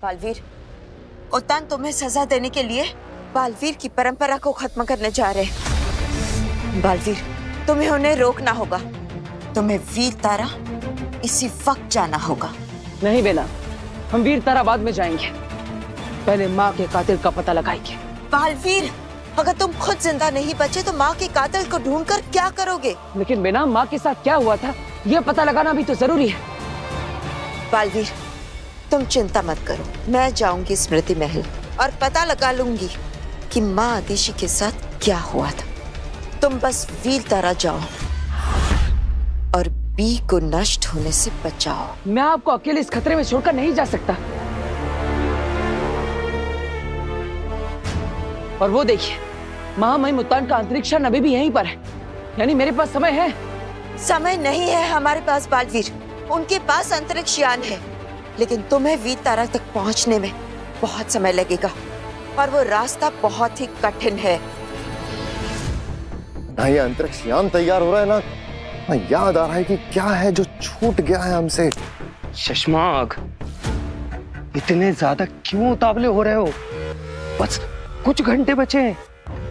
बालवीर, उतान तुम्हें सजा देने के लिए बालवीर की परंपरा को खत्म करने जा रहे हैं। बालवीर, तुम्हें उन्हें रोकना होगा। तुम्हें वीर तारा इसी वक्त जाना होगा। नहीं बेला, हम वीर तारा बाद में जाएंगे, पहले माँ के कातिल का पता लगाएंगे। बालवीर, अगर तुम खुद जिंदा नहीं बचे तो माँ के कातिल को ढूंढकर क्या करोगे? लेकिन बेना, माँ के साथ क्या हुआ था ये पता लगाना भी तो जरूरी है। बालवीर, तुम चिंता मत करो, मैं जाऊंगी स्मृति महल और पता लगा लूंगी कि माँ आदिशि के साथ क्या हुआ था। तुम बस वीर तारा जाओ और बी को नष्ट होने से बचाओ। मैं आपको अकेले इस खतरे में छोड़कर नहीं जा सकता। और वो देखिए, महामहिम मुल्तान का अंतरिक्ष यान अभी भी यहीं पर है, यानी मेरे पास समय है। समय नहीं है हमारे पास बालवीर, उनके पास अंतरिक्ष यान है, लेकिन तुम्हें वीर तारा तक पहुंचने में बहुत समय लगेगा और वो रास्ता बहुत ही कठिन है। ना ये अंतरिक्ष यान तैयार हो रहा है, ना याद आ रहा है कि क्या है जो छूट गया है हमसे। शशमाग, इतने ज्यादा क्यों उतावले हो रहे हो? बस कुछ घंटे बचे हैं,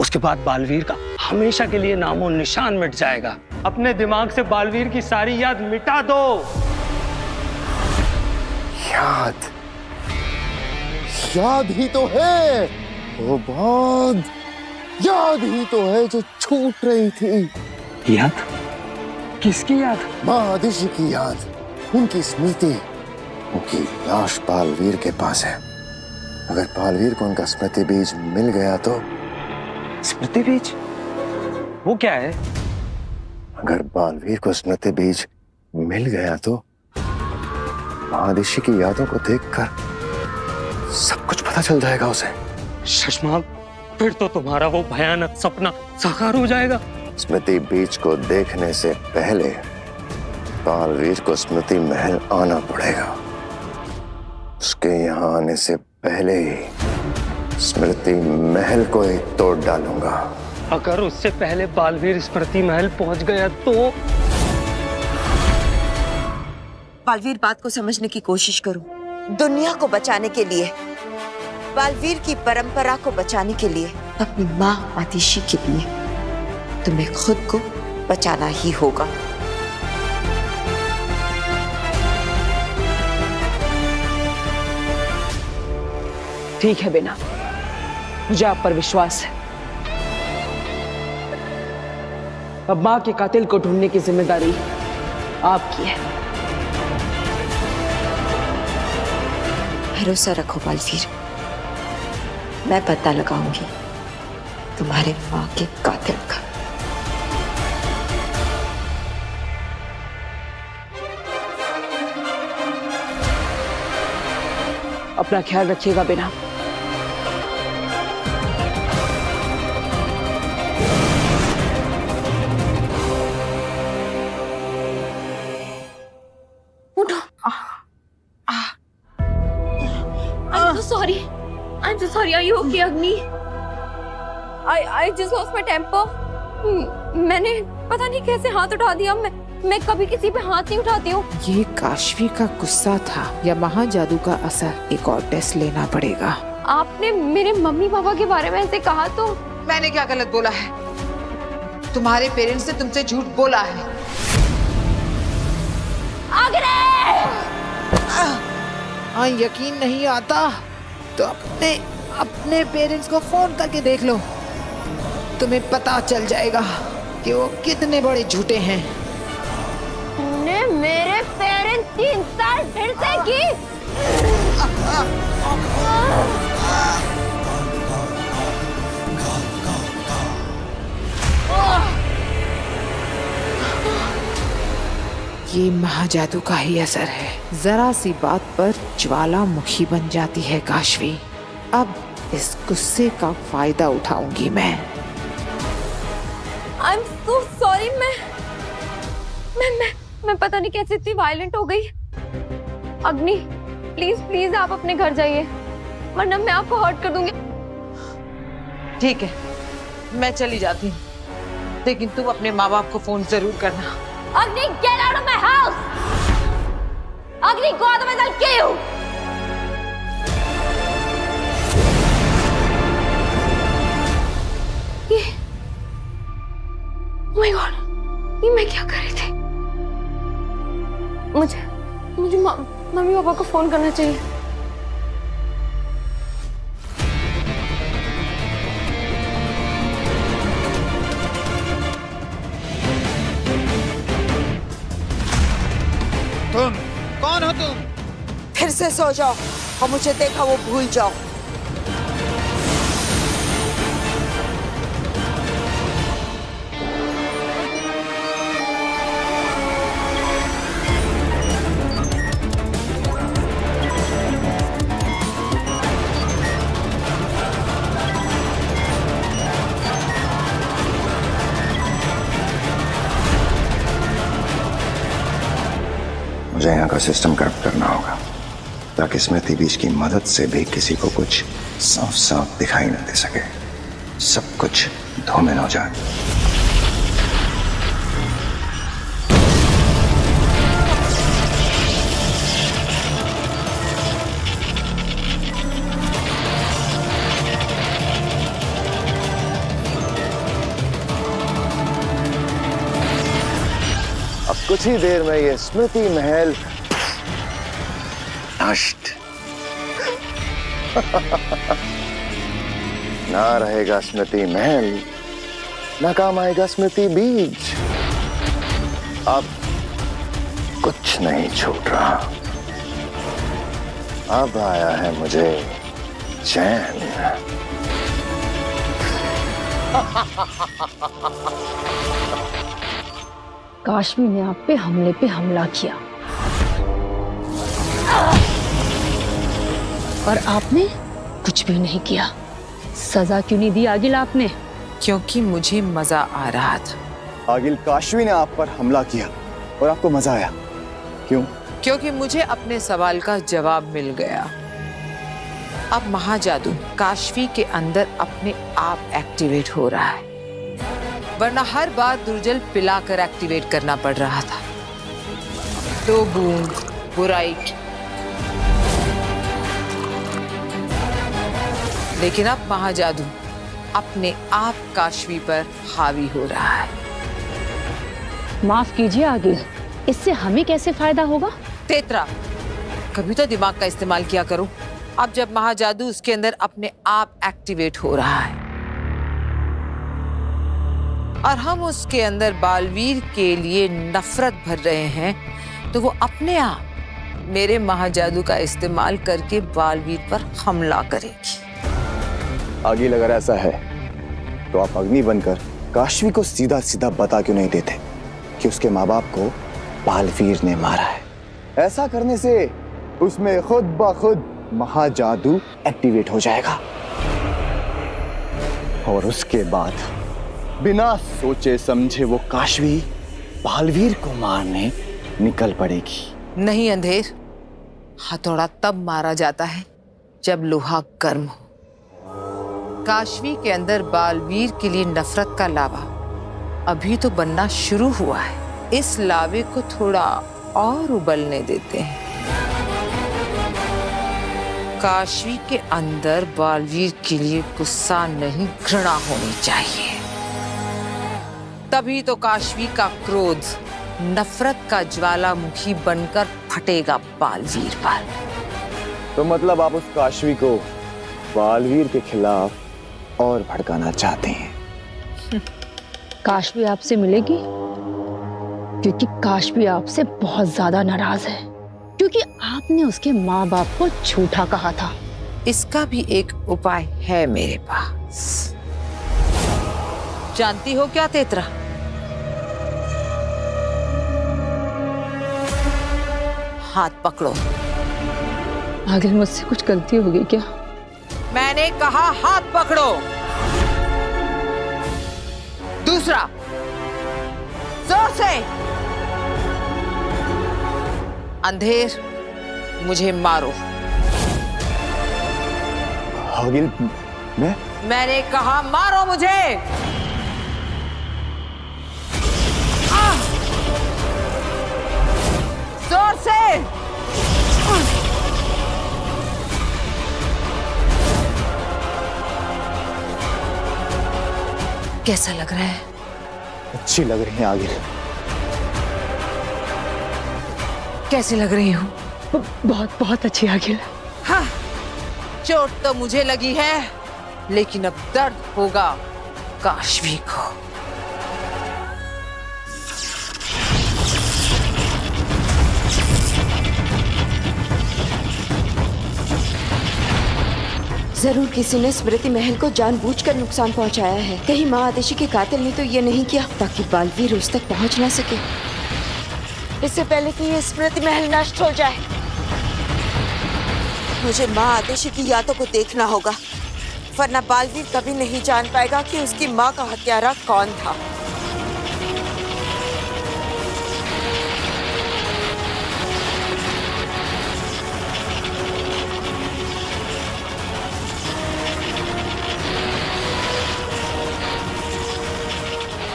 उसके बाद बालवीर का हमेशा के लिए नामो निशान मिट जाएगा। अपने दिमाग से बालवीर की सारी याद मिटा दो। याद ही तो है वो, बहुत याद ही तो है जो छूट रही थी। याद? किसकी याद? माँ आदिशि की याद, उनकी स्मृति। उनकी लाश बालवीर के पास है। अगर बालवीर को उनका स्मृति बीज मिल गया तो। स्मृति बीज? वो क्या है? अगर बालवीर को स्मृति बीज मिल गया तो माँ आदिशि की यादों को देखकर सब कुछ पता चल जाएगा उसे। शशमाग, फिर तो तुम्हारा वो भयानक सपना साकार हो जाएगा। स्मृति बीज को देखने से पहले बालवीर को स्मृति महल आना पड़ेगा। उसके यहाँ आने से पहले ही स्मृति महल को ही तोड़ डालूंगा। अगर उससे पहले बालवीर स्मृति महल पहुंच गया तो? बालवीर, बात को समझने की कोशिश करो। दुनिया को बचाने के लिए, बालवीर की परंपरा को बचाने के लिए, अपनी माँ आदिशि के लिए तुम्हें खुद को बचाना ही होगा। ठीक है बेना, मुझे आप पर विश्वास है। अब माँ के कातिल को ढूंढने की जिम्मेदारी आपकी है। भरोसा रखो बालवीर, मैं पता लगाऊंगी तुम्हारे माँ के कातिल का। अपना ख्याल रखिएगा बेना। I'm so sorry. Are you okay, Agni? I just lost my temper. मैंने पता नहीं कैसे हाथ उठा दिया। मैं कभी किसी पे हाथ नहीं उठाती हूँ। ये काशवी का गुस्सा था या महाजादू का असर? एक और टेस्ट लेना पड़ेगा। आपने मेरे मम्मी पापा के बारे में ऐसे कहा तो? मैंने क्या गलत बोला है? तुम्हारे पेरेंट्स ने तुमसे झूठ बोला है। हाँ, यकीन नहीं आता तो अपने पेरेंट्स को फोन करके देख लो, तुम्हें पता चल जाएगा कि वो कितने बड़े झूठे हैं। तुमने मेरे पेरेंट्स की इंसल्ट फिर से की। ये महाजादू का ही असर है। जरा सी बात पर ज्वालामुखी बन जाती है काशवी। अब इस गुस्से का फायदा उठाऊंगी मैं। I'm so sorry. मैं पता नहीं कैसे इतनी वायलेंट हो गई। अग्नि, प्लीज आप अपने घर जाइए, वरना मैं आपको हर्ट कर दूंगी। ठीक है, मैं चली जाती हूँ, लेकिन तुम अपने माँ बाप को फोन जरूर करना। Agni, get out of my house! Agni, go out of my house! I'll kill you! पापा को फोन करना चाहिए। तुम कौन हो तुम? फिर से सो जाओ और मुझे देखा वो भूल जाओ। मुझे यहाँ का सिस्टम करप्ट करना होगा ताकि स्मृति बीज की मदद से भी किसी को कुछ साफ साफ दिखाई न दे सके, सब कुछ धूमिल हो जाए। अब कुछ ही देर में ये स्मृति महल नष्ट। ना रहेगा स्मृति महल, ना काम आएगा स्मृति बीज। अब कुछ नहीं छूट रहा। अब आया है मुझे चैन। काश्मी ने आप पे हमला किया और आपने कुछ भी नहीं किया। सजा क्यों नहीं दी आगिल आपने? क्योंकि मुझे मजा आ रहा था। आगिल, काशवी ने आप पर हमला किया और आपको मजा आया, क्यों? क्योंकि मुझे अपने सवाल का जवाब मिल गया। अब महाजादू काशवी के अंदर अपने आप एक्टिवेट हो रहा है, वरना हर बार दुर्जल पिलाकर एक्टिवेट करना पड़ रहा था। 2 बूंद बुराई की। लेकिन अब महाजादू अपने आप काशवी पर हावी हो रहा है। माफ कीजिए आगिल, इससे हमें कैसे फायदा होगा? तेतरा, कभी तो दिमाग का इस्तेमाल किया करो। अब जब महाजादू उसके अंदर अपने आप एक्टिवेट हो रहा है और हम उसके अंदर बालवीर के लिए नफरत भर रहे हैं, तो वो अपने आप मेरे महाजादू का इस्तेमाल करके बालवीर पर हमला करेगी। आगिल, अगर ऐसा है तो आप अग्नि बनकर काशवी को सीधा सीधा बता क्यों नहीं देते कि उसके माँ बाप को बालवीर ने मारा है? ऐसा करने से उसमें खुद ब खुद महाजादू एक्टिवेट हो जाएगा और उसके बाद बिना सोचे समझे वो काशवी बालवीर को मारने निकल पड़ेगी। नहीं अंधेर, हथौड़ा तब मारा जाता है जब लोहा गर्म हो। काशवी के अंदर बालवीर के लिए नफरत का लावा अभी तो बनना शुरू हुआ है। इस लावे को थोड़ा और उबलने देते हैं। काशवी के अंदर बालवीर के लिए गुस्सा नहीं, घृणा होनी चाहिए। तभी तो काशवी का क्रोध नफरत का ज्वालामुखी बनकर फटेगा बालवीर पर। तो मतलब आप उस काशवी को बालवीर के खिलाफ और भड़काना चाहते हैं? काशवी आपसे मिलेगी क्योंकि काशवी आपसे बहुत ज्यादा नाराज है, क्योंकि आपने उसके माँ बाप को झूठा कहा था। इसका भी एक उपाय है मेरे पास। जानती हो क्या तेतरा? हाथ पकड़ो। आगे मुझसे कुछ गलती हो गई क्या? मैंने कहा हाथ पकड़ो। दूसरा, जोर से। अंधेर, मुझे मारो। आगिल, मैंने कहा मारो मुझे। जोर से। कैसा लग रहा है? अच्छी लग रही है आगिल। कैसी लग रही हूँ? बहुत बहुत अच्छी अखिल। हाँ, चोट तो मुझे लगी है, लेकिन अब दर्द होगा काशवी को। जरूर किसी ने स्मृति महल को जानबूझकर नुकसान पहुंचाया है। कहीं माँ आदेशी के कातिल ने तो ये नहीं किया ताकि बालवीर उस तक पहुंच ना सके। इससे पहले कि ये स्मृति महल नष्ट हो जाए, मुझे माँ आदेशी की यादों को देखना होगा, वरना बालवीर कभी नहीं जान पाएगा कि उसकी माँ का हत्यारा कौन था।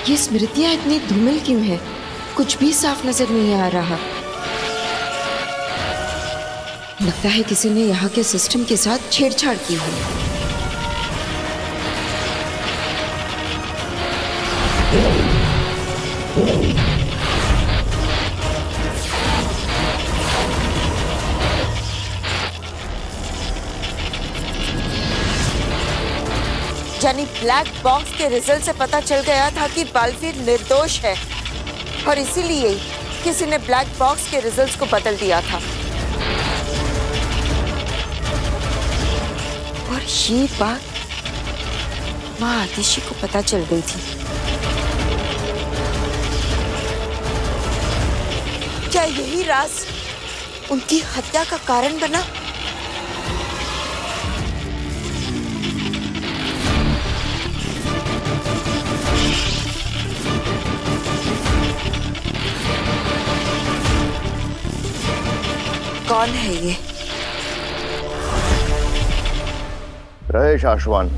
ये स्मृतियां इतनी धूमिल क्यों है? कुछ भी साफ नजर नहीं आ रहा। लगता है किसी ने यहाँ के सिस्टम के साथ छेड़छाड़ की हो। यानी ब्लैक बॉक्स के रिजल्ट से पता चल गया था कि बालवीर निर्दोष है और इसीलिए किसी ने ब्लैक बॉक्स के रिजल्ट्स को बदल दिया था। और ये बात माँ आतिशी को पता चल गई थी। क्या यही राज उनकी हत्या का कारण बना? कौन है ये? रहे शाश्वान।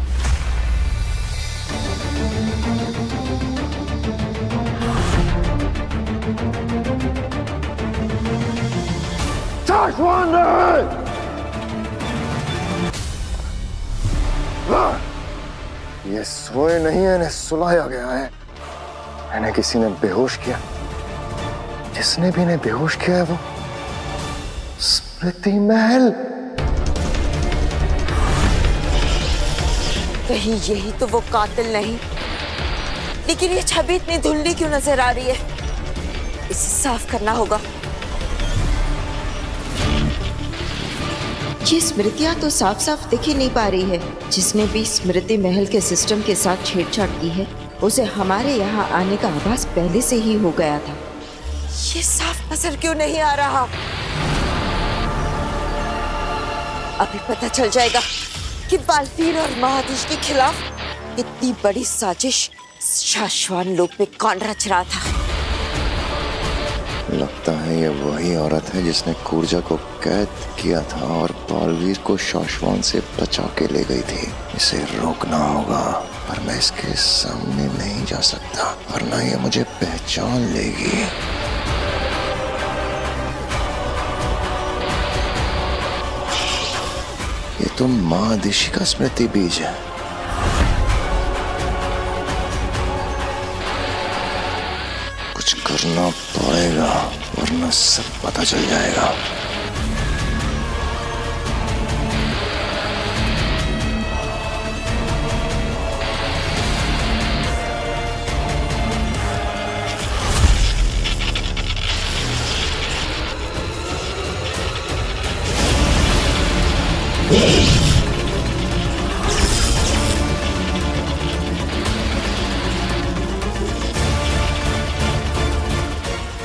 शाश्वान रहे। ये सोए नहीं है, इन्हें सुलाया गया है। इन्हें किसी ने बेहोश किया। जिसने भी इन्हें बेहोश किया है वो स्मृति महल। कहीं यही तो वो कातिल नहीं? लेकिन ये छवि इतनी धुंधली क्यों नजर आ रही है? इसे साफ करना होगा। ये स्मृतियां तो साफ साफ दिख ही नहीं पा रही है। जिसने भी स्मृति महल के सिस्टम के साथ छेड़छाड़ की है उसे हमारे यहाँ आने का आभास पहले से ही हो गया था। ये साफ नजर क्यों नहीं आ रहा? अभी पता चल जाएगा कि बालवीर और महादेश के खिलाफ इतनी बड़ी साजिश शाश्वान लोक में कौन रच रहा था। लगता है ये वही औरत है जिसने कूर्जा को कैद किया था और बालवीर को शाश्वान से बचा के ले गई थी। इसे रोकना होगा, पर मैं इसके सामने नहीं जा सकता वरना ये मुझे पहचान लेगी। ये तो माँ आदिशी का स्मृति बीज है। कुछ करना पड़ेगा वरना सब पता चल जाएगा।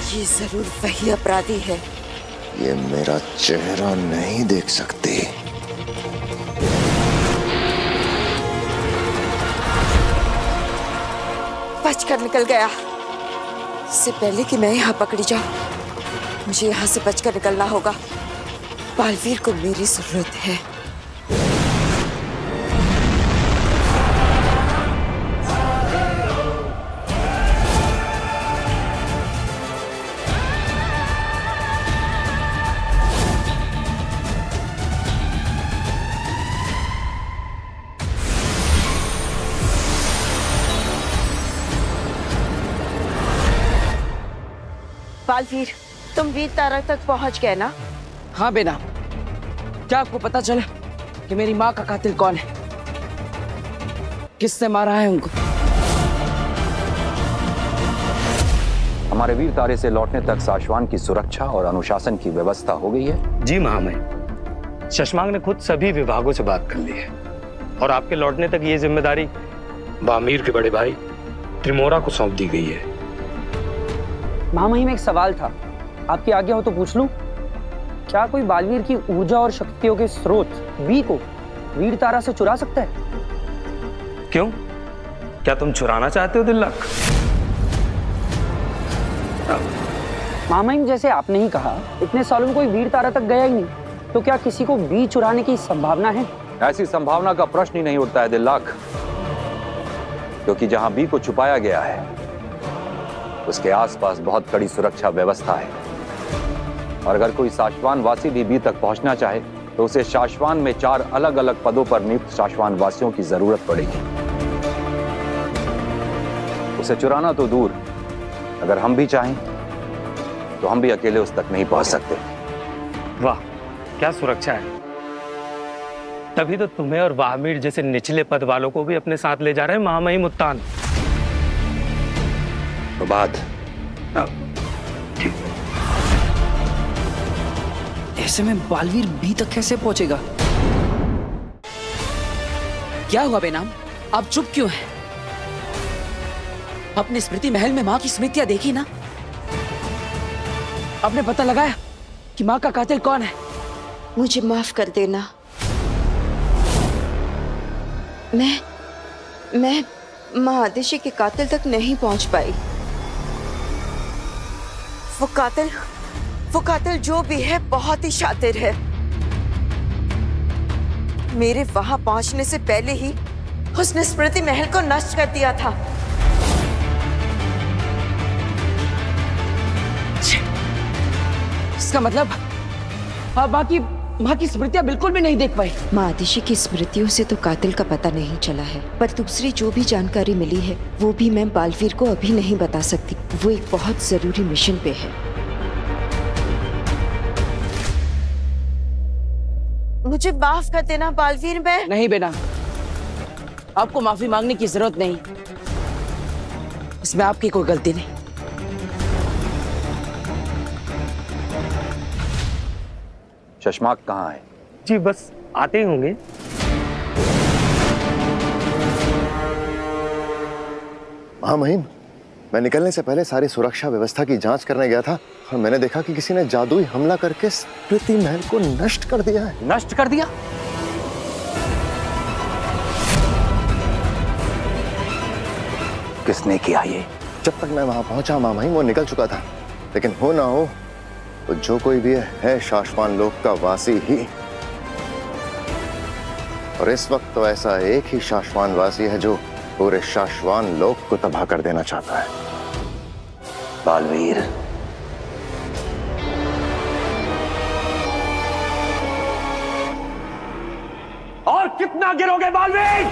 ये जरूर वही अपराधी है। ये मेरा चेहरा नहीं देख सकती। बचकर निकल गया। इससे पहले कि मैं यहाँ पकड़ी जाऊं, मुझे यहाँ से बचकर निकलना होगा। बालवीर को मेरी जरूरत है। बालवीर, तुम वीर तारा तक पहुंच गए ना? हाँ बेना, क्या आपको पता चला कि मेरी माँ का कातिल कौन है? किसने मारा है उनको? हमारे वीर तारे से लौटने तक साशवान की सुरक्षा और अनुशासन की व्यवस्था हो गई है। जी महामहिम, शशमांग ने खुद सभी विभागों से बात कर ली है और आपके लौटने तक ये जिम्मेदारी बामीर के बड़े भाई त्रिमोरा को सौंप दी गई है। महामहिम, एक सवाल था, आपकी आज्ञा हो तो पूछ लूं? क्या कोई बालवीर की ऊर्जा और शक्तियों के स्रोत बी को वीर तारा से चुरा सकता है? क्यों, क्या तुम चुराना चाहते हो दिल्लक? महामहिम, जैसे आपने ही कहा, इतने सालों में कोई वीर तारा तक गया ही नहीं, तो क्या किसी को बी चुराने की संभावना है? ऐसी संभावना का प्रश्न ही नहीं उठता है दिल्लक, क्योंकि जहां बी को छुपाया गया है उसके आसपास बहुत कड़ी सुरक्षा व्यवस्था है, और अगर कोई शाश्वान वासी भी बी तक पहुंचना चाहे तो उसे शाश्वान में 4 अलग अलग पदों पर नियुक्त शाश्वान वासियों की जरूरत पड़ेगी। उसे चुराना तो दूर, अगर हम भी चाहें तो हम भी अकेले उस तक नहीं पहुंच सकते। वाह, क्या सुरक्षा है! तभी तो तुम्हें और वाहमीर जैसे निचले पद वालों को भी अपने साथ ले जा रहे हैं महामहिम उत्तान। तो बात ऐसे में बालवीर बी तक कैसे पहुंचेगा? क्या हुआ बेनाम, आप चुप क्यों हैं? अपनी स्मृति महल में माँ की स्मृतियां देखी ना? आपने पता लगाया कि माँ का कातिल कौन है? मुझे माफ कर देना, मैं माँ आदिशी के कातिल तक नहीं पहुंच पाई। वो कातिल जो भी है बहुत ही शातिर है। मेरे वहां पहुंचने से पहले ही उसने स्मृति महल को नष्ट कर दिया था। इसका मतलब आप माँ की स्मृतियां बिल्कुल भी नहीं देख पाई। माँ आदिशी की स्मृतियों से तो कातिल का पता नहीं चला है, पर दूसरी जो भी जानकारी मिली है वो भी मैं बालवीर को अभी नहीं बता सकती। वो एक बहुत जरूरी मिशन पे है। मुझे माफ कर देना बालवीर। मैं नहीं बेना, आपको माफी मांगने की जरूरत नहीं, इसमें आपकी कोई गलती नहीं। शशमाक कहाँ है? जी बस आते ही होंगे। महामहिम, मैं निकलने से पहले सारी सुरक्षा व्यवस्था की जांच करने गया था और मैंने देखा कि किसी ने जादुई हमला करके स्मृति महल को नष्ट कर दिया है। नष्ट कर दिया? किसने किया ये? जब तक मैं वहां पहुंचा महामहिम वो निकल चुका था, लेकिन हो ना हो तो जो कोई भी है शाश्वान लोक का वासी ही। और इस वक्त तो ऐसा एक ही शाश्वान वासी है जो पूरे शाश्वान लोक को तबाह कर देना चाहता है। बालवीर, और कितना गिरोगे बालवीर?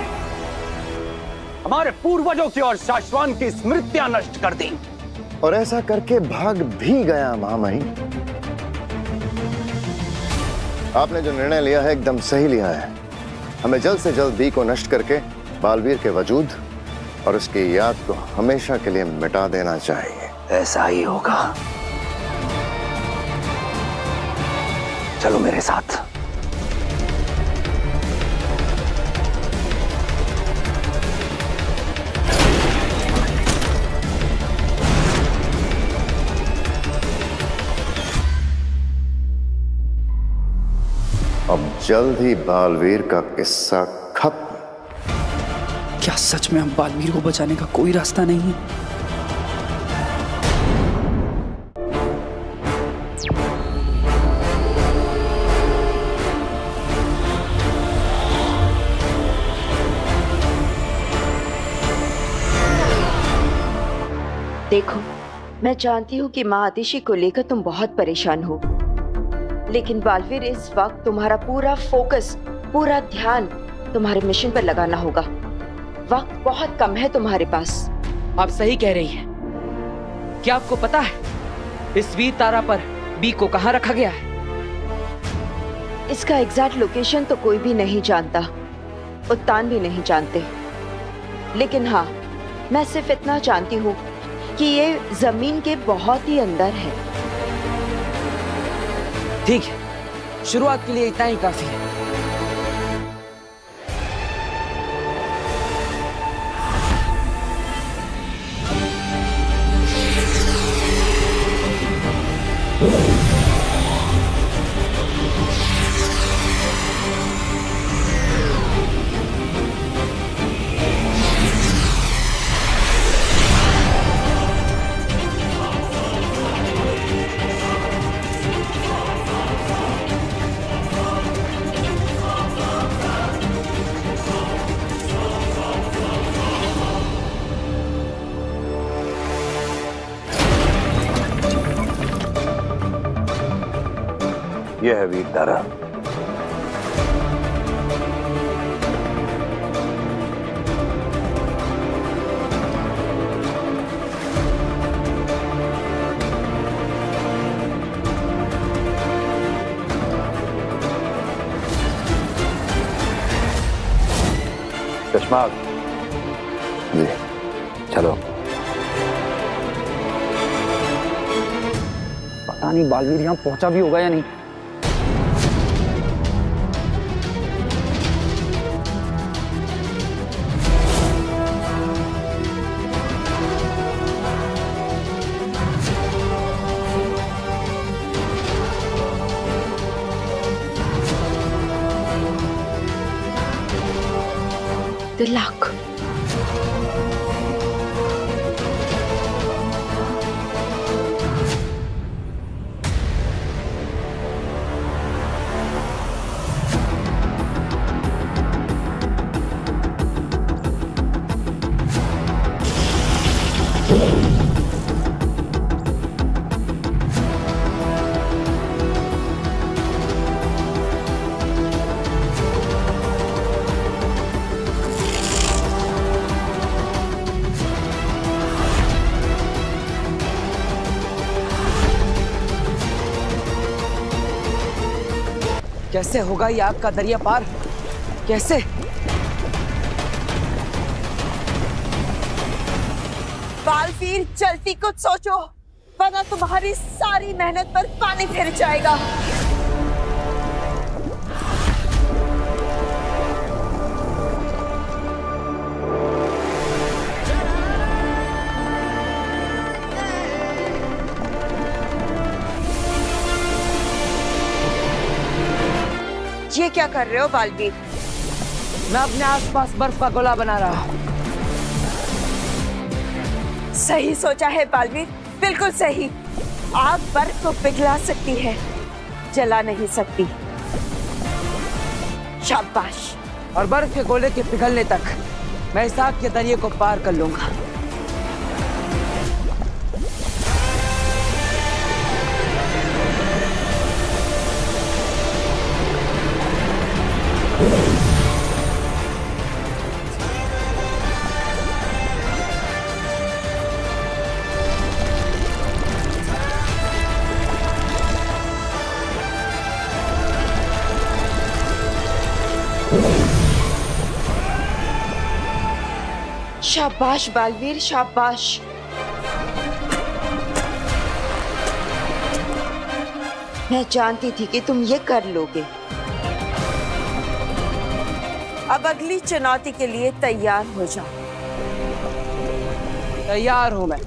हमारे पूर्वजों की और शाश्वान की स्मृतियां नष्ट कर दी, और ऐसा करके भाग भी गया महामहिम। आपने जो निर्णय लिया है एकदम सही लिया है। हमें जल्द से जल्द बी को नष्ट करके बालवीर के वजूद और उसकी याद को हमेशा के लिए मिटा देना चाहिए। ऐसा ही होगा। चलो मेरे साथ। अब जल्द ही बालवीर का किस्सा खत्म। क्या सच में अब बालवीर को बचाने का कोई रास्ता नहीं है? देखो, मैं जानती हूँ कि माँ आदिशी को लेकर तुम बहुत परेशान हो, लेकिन बालवीर इस वक्त तुम्हारा पूरा फोकस, पूरा ध्यान तुम्हारे मिशन पर लगाना होगा। वक्त बहुत कम है तुम्हारे पास। आप सही कह रही हैं। क्या आपको पता है इस वीर तारा पर बी को कहाँ रखा गया है? इसका एग्जैक्ट लोकेशन तो कोई भी नहीं जानता, उत्तान भी नहीं जानते, लेकिन हाँ, मैं सिर्फ इतना जानती हूँ कि ये जमीन के बहुत ही अंदर है। ठीक है, शुरुआत के लिए इतना ही काफी है। यह है वीर तारा। चश्मा जी चलो। पता नहीं बालवीर यहाँ पहुंचा भी होगा या नहीं। तिलक, कैसे होगा ये आग का दरिया पार? कैसे? बालवीर जल्दी कुछ सोचो, वरना तुम्हारी सारी मेहनत पर पानी फिर जाएगा। ये क्या कर रहे हो बालवीर? मैं अपने आसपास बर्फ का गोला बना रहा हूँ। सही सोचा है बालवीर, बिल्कुल सही। आग बर्फ को पिघला सकती है, जला नहीं सकती। शाबाश। और बर्फ के गोले के पिघलने तक मैं इस आग के दरिये को पार कर लूंगा। शाबाश बालवीर, शाबाश। मैं जानती थी कि तुम ये कर लोगे। अब अगली चुनौती के लिए तैयार हो जाओ। तैयार हूं मैं।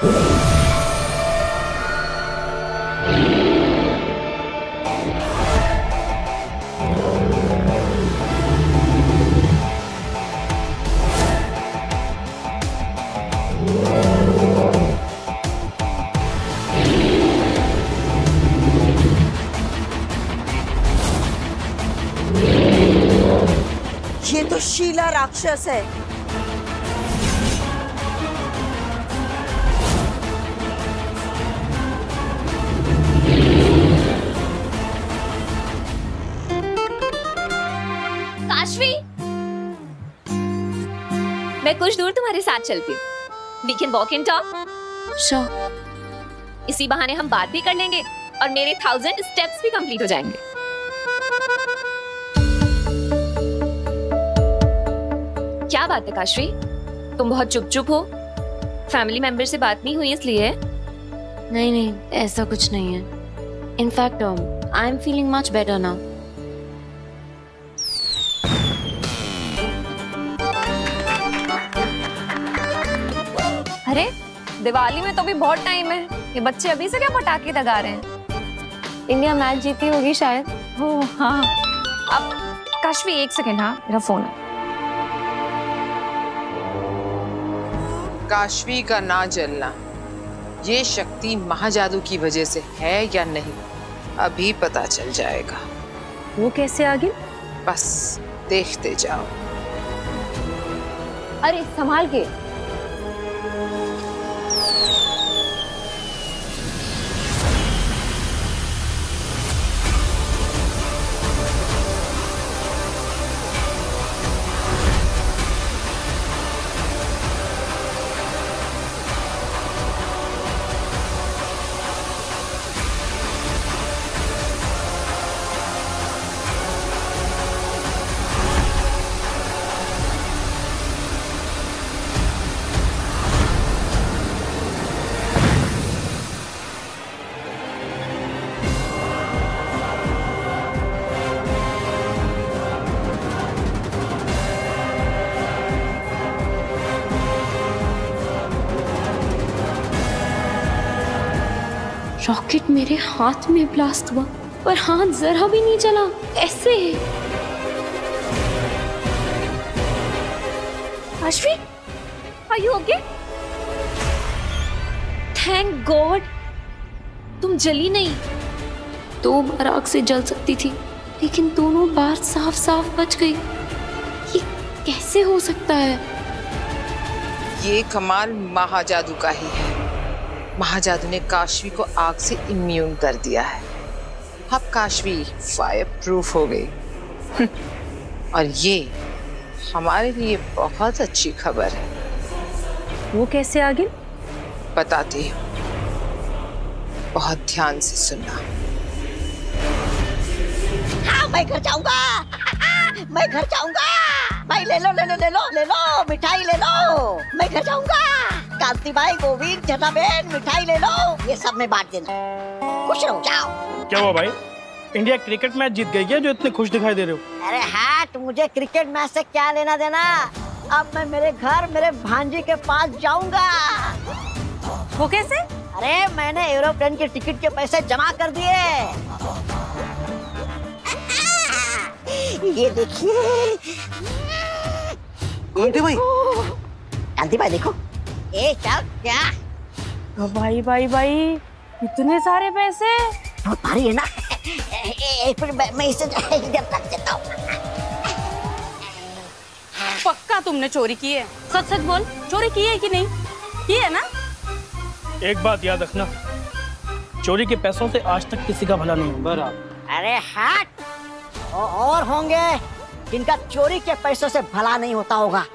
Yeah. ये तो शीला राक्षस है। काशवी, मैं कुछ दूर तुम्हारे साथ चलती हूँ। We can walk and talk. Sure. इसी बहाने हम बात भी कर लेंगे और मेरे 1000 स्टेप्स भी कंप्लीट हो जाएंगे। क्या बात है काशवी, तुम बहुत चुप हो? फैमिली मेंबर से बात नहीं हुई इसलिए? नहीं, ऐसा कुछ नहीं है। In fact I am feeling much better now. अरे दिवाली में तो भी बहुत टाइम है, ये बच्चे अभी से क्या पटाखे दगा रहे हैं? इंडिया मैच जीती होगी शायद। ओह हाँ। अब काशवी एक सेकेंड, हाँ मेरा फोन है। काशवी का ना जलना ये शक्ति महाजादू की वजह से है या नहीं, अभी पता चल जाएगा। वो कैसे आ गई? बस देखते जाओ। अरे संभाल के। रॉकेट मेरे हाथ में ब्लास्ट हुआ पर हाथ जरा भी नहीं चला। ऐसे Kashvi, are you okay? Thank God तुम जली नहीं। 2 बार आग से जल सकती थी लेकिन दोनों बार साफ साफ बच गई। ये कैसे हो सकता है? ये कमाल महाजादू का ही है। महाजादू ने काशवी को आग से इम्यून कर दिया है। अब काशवी फायर प्रूफ हो गई। और ये हमारे लिए बहुत अच्छी खबर है। वो कैसे आ गई? बताती हूँ, बहुत ध्यान से सुनना। हाँ, मैं घर जाऊंगा। मैं घर जाऊंगा। भाई ले लो मिठाई ले लो। मैं घर जाऊंगा। कांति भाई, गोविंद, जनाबेन, मिठाई ले लो। ये सब में बांट देना। खुश रहो, जाओ। क्या हुआ भाई? इंडिया क्रिकेट मैच जीत गई क्या जो इतने खुश दिखाई दे रहे हो? अरे हट, मुझे क्रिकेट मैच से क्या लेना देना। अब मैं मेरे घर मेरे भांजी के पास जाऊंगा। वो कैसे? अरे मैंने एरोप्लेन की टिकट के पैसे जमा कर दिए। ये देखिए। कांति भाई देखो। ए चल क्या? भाई इतने सारे पैसे? बहुत भारी है ना। फिर मैं इसे इधर रख देता हूँ। पक्का तुमने चोरी की है? सच सच बोल, चोरी की है कि नहीं? की है ना? एक बात याद रखना, चोरी के पैसों से आज तक किसी का भला नहीं हुआ। अरे हट, और होंगे जिनका चोरी के पैसों से भला नहीं होता होगा।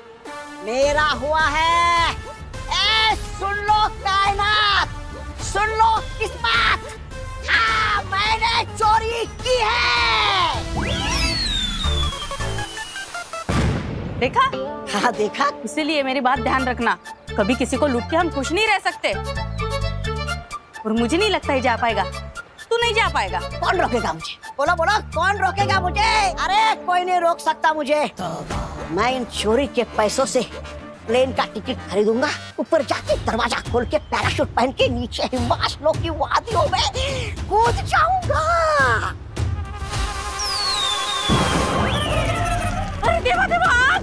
मेरा हुआ है। ए, सुन लो कायनात, सुन लो किस्मत। हाँ, मैंने चोरी की है। देखा? हाँ देखा। इसीलिए मेरी बात ध्यान रखना, कभी किसी को लूट के हम खुश नहीं रह सकते। और मुझे नहीं लगता ही जा पाएगा। तू नहीं जा पाएगा। कौन रोकेगा मुझे? बोलो कौन रोकेगा मुझे? अरे कोई नहीं रोक सकता मुझे। मैं इन चोरी के पैसों से प्लेन का टिकट खरीदूंगा, ऊपर जाके दरवाजा खोल के पैराशूट पहन के नीचे हिमाचलों की वादियों में कूद जाऊंगा। अरे देवा आग!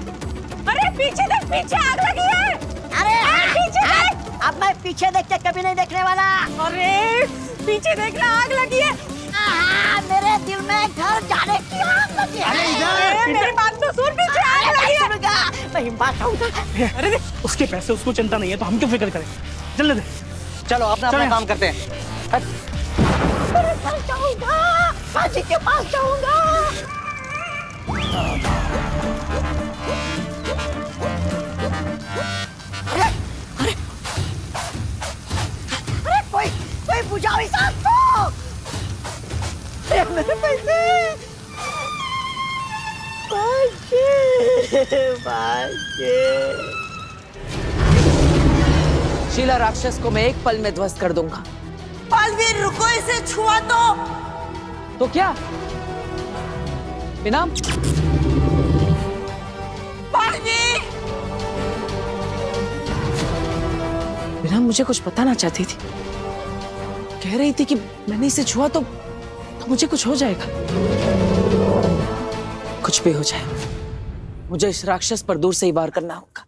अरे पीछे देख, पीछे आग लगी है। अरे पीछे देख। अब मैं पीछे देख के कभी नहीं देखने वाला। अरे पीछे देखना, आग लगी है। मेरे दिल में घर जाने की आग लगी है। मेरी बात तो सुन, पीछे आग नहीं मारूंगा। अरे उसके पैसे उसको चिंता नहीं है तो हम क्यों फिक्र करें। चलने दे। चलो अपना अपना काम करते हैं। मेरे घर जाऊंगा, बाजी के पास जाऊंगा। अरे कोई बुझाओ इस आग को। मेरे पैसे। शीला राक्षस को मैं एक पल में ध्वस्त कर दूंगा। बालवीर रुको, इसे छुआ तो क्या इनाम? बालवीर! बिना मुझे कुछ बताना चाहती थी, कह रही थी कि मैंने इसे छुआ तो मुझे कुछ हो जाएगा। कुछ भी हो जाए, मुझे इस राक्षस पर दूर से ही वार करना होगा।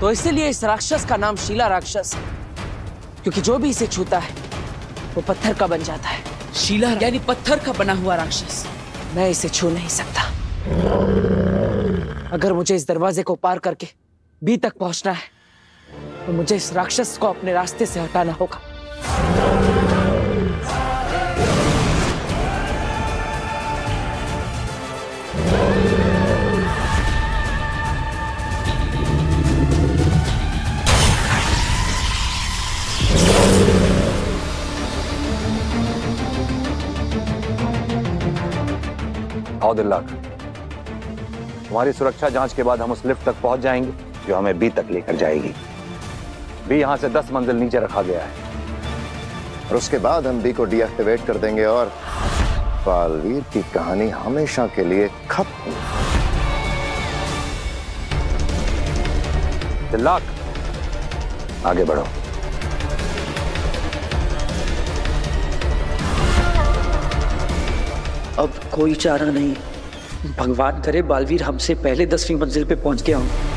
तो इसीलिए इस राक्षस का नाम शीला राक्षस है, क्योंकि जो भी इसे छूता है वो पत्थर का बन जाता है। शीला यानी पत्थर का बना हुआ राक्षस। मैं इसे छू नहीं सकता। अगर मुझे इस दरवाजे को पार करके बी तक पहुंचना है तो मुझे इस राक्षस को अपने रास्ते से हटाना होगा। आओ दिल्लाक, तुम्हारी सुरक्षा जांच के बाद हम उस लिफ्ट तक पहुंच जाएंगे जो हमें बी तक लेकर जाएगी। बी यहां से 10 मंजिल नीचे रखा गया है और उसके बाद हम बी को डीएक्टिवेट कर देंगे और बालवीर की कहानी हमेशा के लिए खत्म। दिल्लाक, आगे बढ़ो। अब कोई चारा नहीं। भगवान करे बालवीर हमसे पहले 10वीं मंजिल पे पहुंच गया हूं।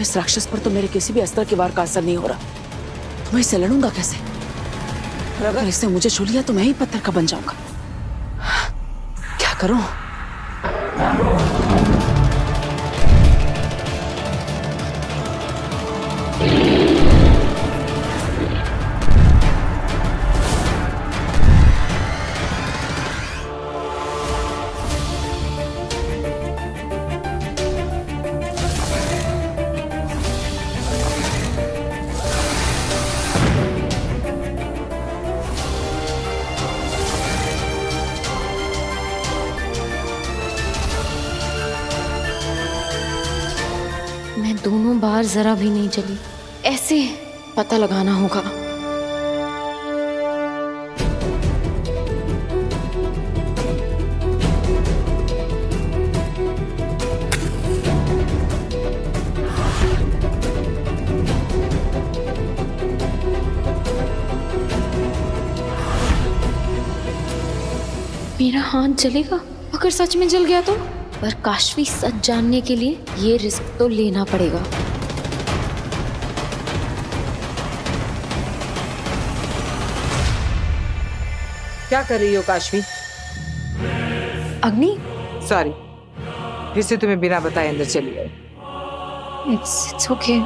इस राक्षस पर तो मेरे किसी भी अस्त्र के वार का असर नहीं हो रहा, तो मैं इससे लड़ूंगा कैसे? और अगर इसने मुझे छू लिया तो मैं ही पत्थर का बन जाऊंगा। क्या करूं? दोनों बार जरा भी नहीं चली। ऐसे पता लगाना होगा। मेरा हाथ जलेगा अगर सच में जल गया तो। पर काशवी सच जानने के लिए ये रिस्क तो लेना पड़ेगा। क्या कर रही हो काशवी? अग्नि, सॉरी, फिर से तुम्हें बिना बताए अंदर चली गई। It's okay.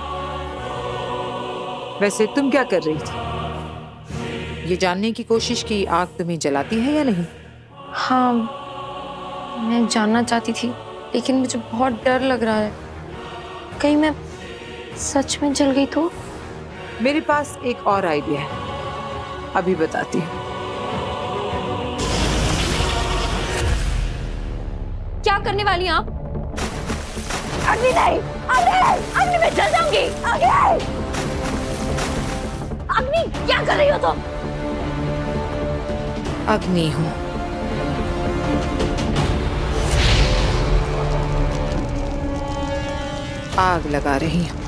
वैसे तुम क्या कर रही थी? ये जानने की कोशिश की आग तुम्हें जलाती है या नहीं? हाँ, मैं जानना चाहती थी, लेकिन मुझे बहुत डर लग रहा है। कहीं मैं सच में जल गई तो? मेरे पास एक और आइडिया है, अभी बताती हूँ। क्या करने वाली हैं आप? अग्नि नहीं, अग्नि मैं जल जाऊंगी। अग्नि क्या कर रही हो तुम? अग्नि हूँ। आग लगा रही हूँ।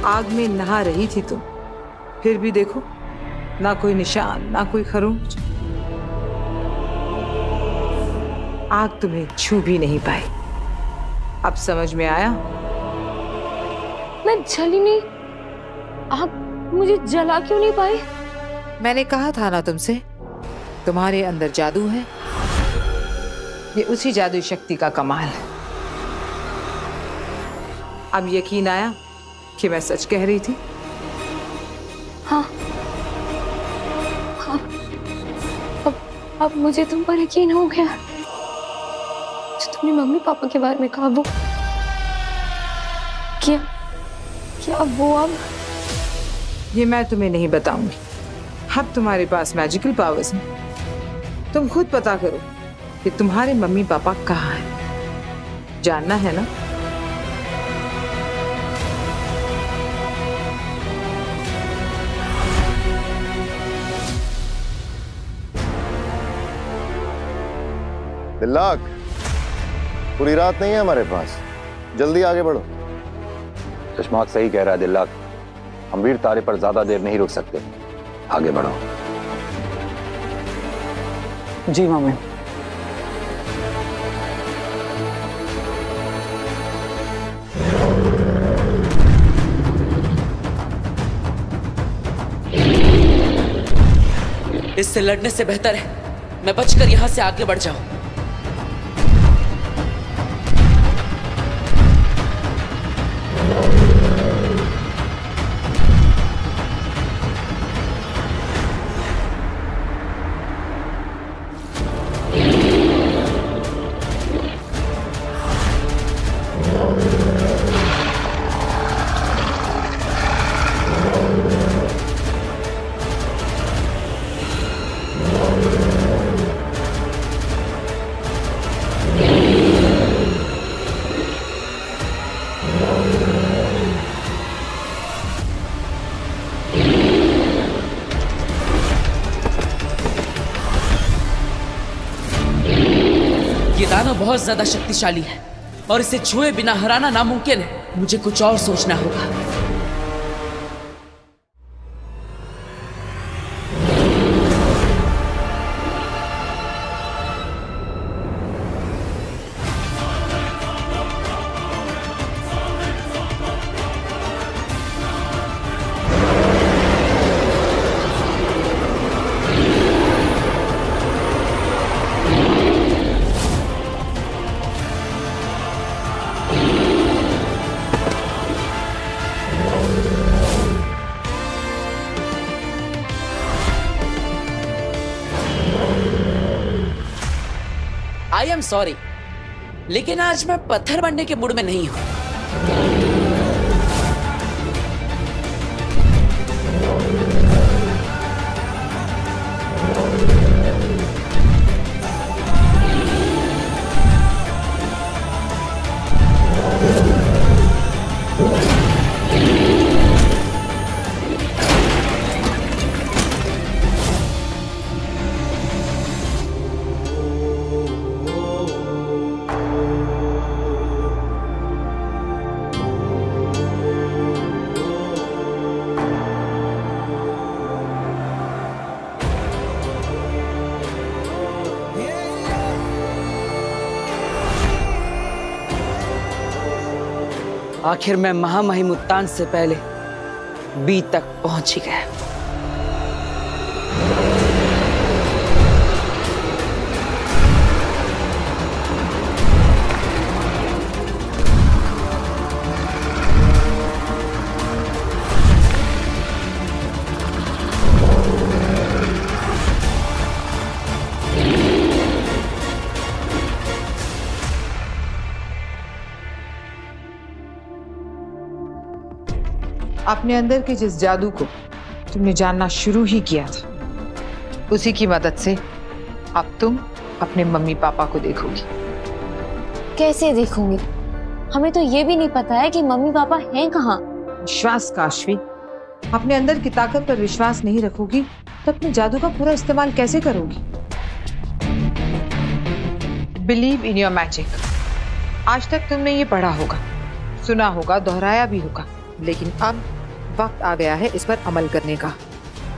आग में नहा रही थी तुम, फिर भी देखो, ना कोई निशान, ना कोई खरोंच। आग तुम्हें छू भी नहीं पाई। अब समझ में आया? मैं जली नहीं। आप मुझे जला क्यों नहीं पाए? मैंने कहा था ना तुमसे, तुम्हारे अंदर जादू है। ये उसी जादुई शक्ति का कमाल है। अब यकीन आया कि मैं सच कह रही थी? हाँ, हाँ। अब मुझे तुम पर यकीन हो गया। जो तुमने मम्मी पापा के बारे में कहा, वो क्या वो अब? ये मैं तुम्हें नहीं बताऊंगी। अब तुम्हारे पास मैजिकल पावर्स हैं। तुम खुद पता करो कि तुम्हारे मम्मी पापा कहाँ हैं। जानना है ना? दिल्लाक, पूरी रात नहीं है हमारे पास, जल्दी आगे बढ़ो। चश्माक सही कह रहा है दिल्लाक, हम वीर तारे पर ज्यादा देर नहीं रुक सकते, आगे बढ़ो। जी मामा। इससे लड़ने से बेहतर है मैं बचकर यहां से आगे बढ़ जाऊं। बहुत ज्यादा शक्तिशाली है और इसे छुए बिना हराना नामुमकिन है। मुझे कुछ और सोचना होगा। आई एम सॉरी, लेकिन आज मैं पत्थर बनने के मूड में नहीं हूं। आखिर मैं महामहिम उत्तान से पहले बी तक पहुंच ही गया। अपने अंदर के जिस जादू को तुमने जानना शुरू ही किया था, उसी की मदद से अब तुम अपने मम्मी पापा को देखोगी। कैसे देखूंगी? हमें तो ये भी नहीं पता है कि मम्मी पापा हैं कहाँ। विश्वास काशवी, अपने अंदर की ताकत पर विश्वास नहीं रखोगी तो अपने जादू का पूरा इस्तेमाल कैसे करोगी? Believe in your magic. आज तक तुमने ये पढ़ा होगा, सुना होगा, दोहराया भी होगा, लेकिन अब वक्त आ गया है इस पर अमल करने का।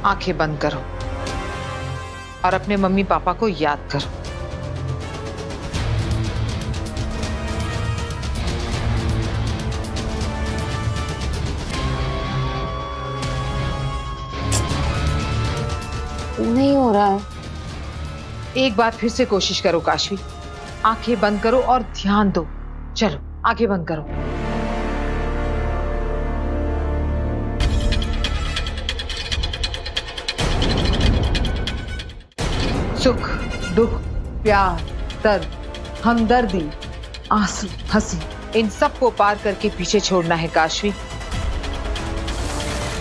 आंखें बंद करो और अपने मम्मी पापा को याद करो। नहीं हो रहा है। एक बार फिर से कोशिश करो काशवी। आंखें बंद करो और ध्यान दो। चलो आंखें बंद करो। सुख, दुख, प्यार, दर्द, हमदर्दी, आंसू, हंसी, इन सब को पार करके पीछे छोड़ना है काशवी।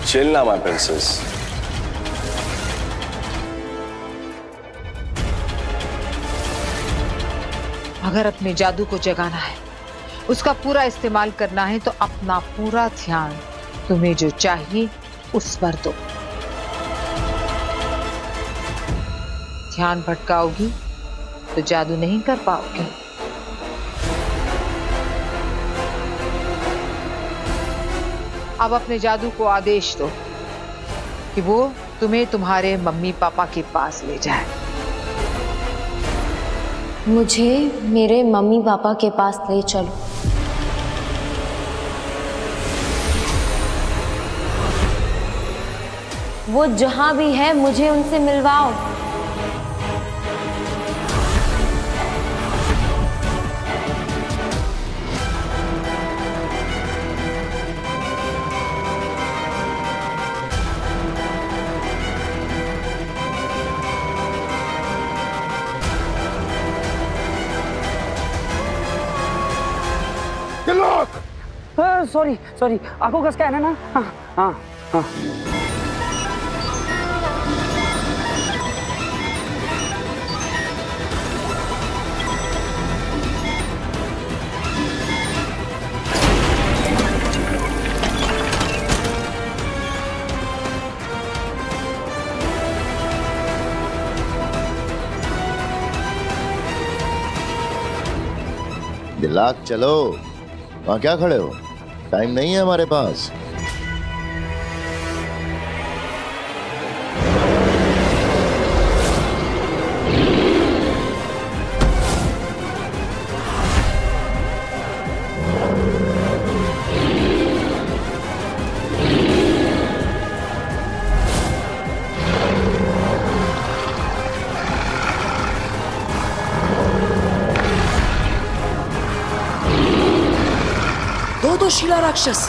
चिल ना माय प्रिंसेस। अगर अपने जादू को जगाना है, उसका पूरा इस्तेमाल करना है, तो अपना पूरा ध्यान तुम्हें जो चाहिए उस पर दो। ध्यान भटकाओगी तो जादू नहीं कर पाओगे। अब अपने जादू को आदेश दो कि वो तुम्हें तुम्हारे मम्मी पापा के पास ले जाए। मुझे मेरे मम्मी पापा के पास ले चलो। वो जहां भी है मुझे उनसे मिलवाओ। सॉरी सॉरी, आंखों का स्कैन है ना? हाँ हाँ हाँ। दिलाक चलो, वहां क्या खड़े हो? टाइम नहीं है हमारे पास। दो शिला राक्षस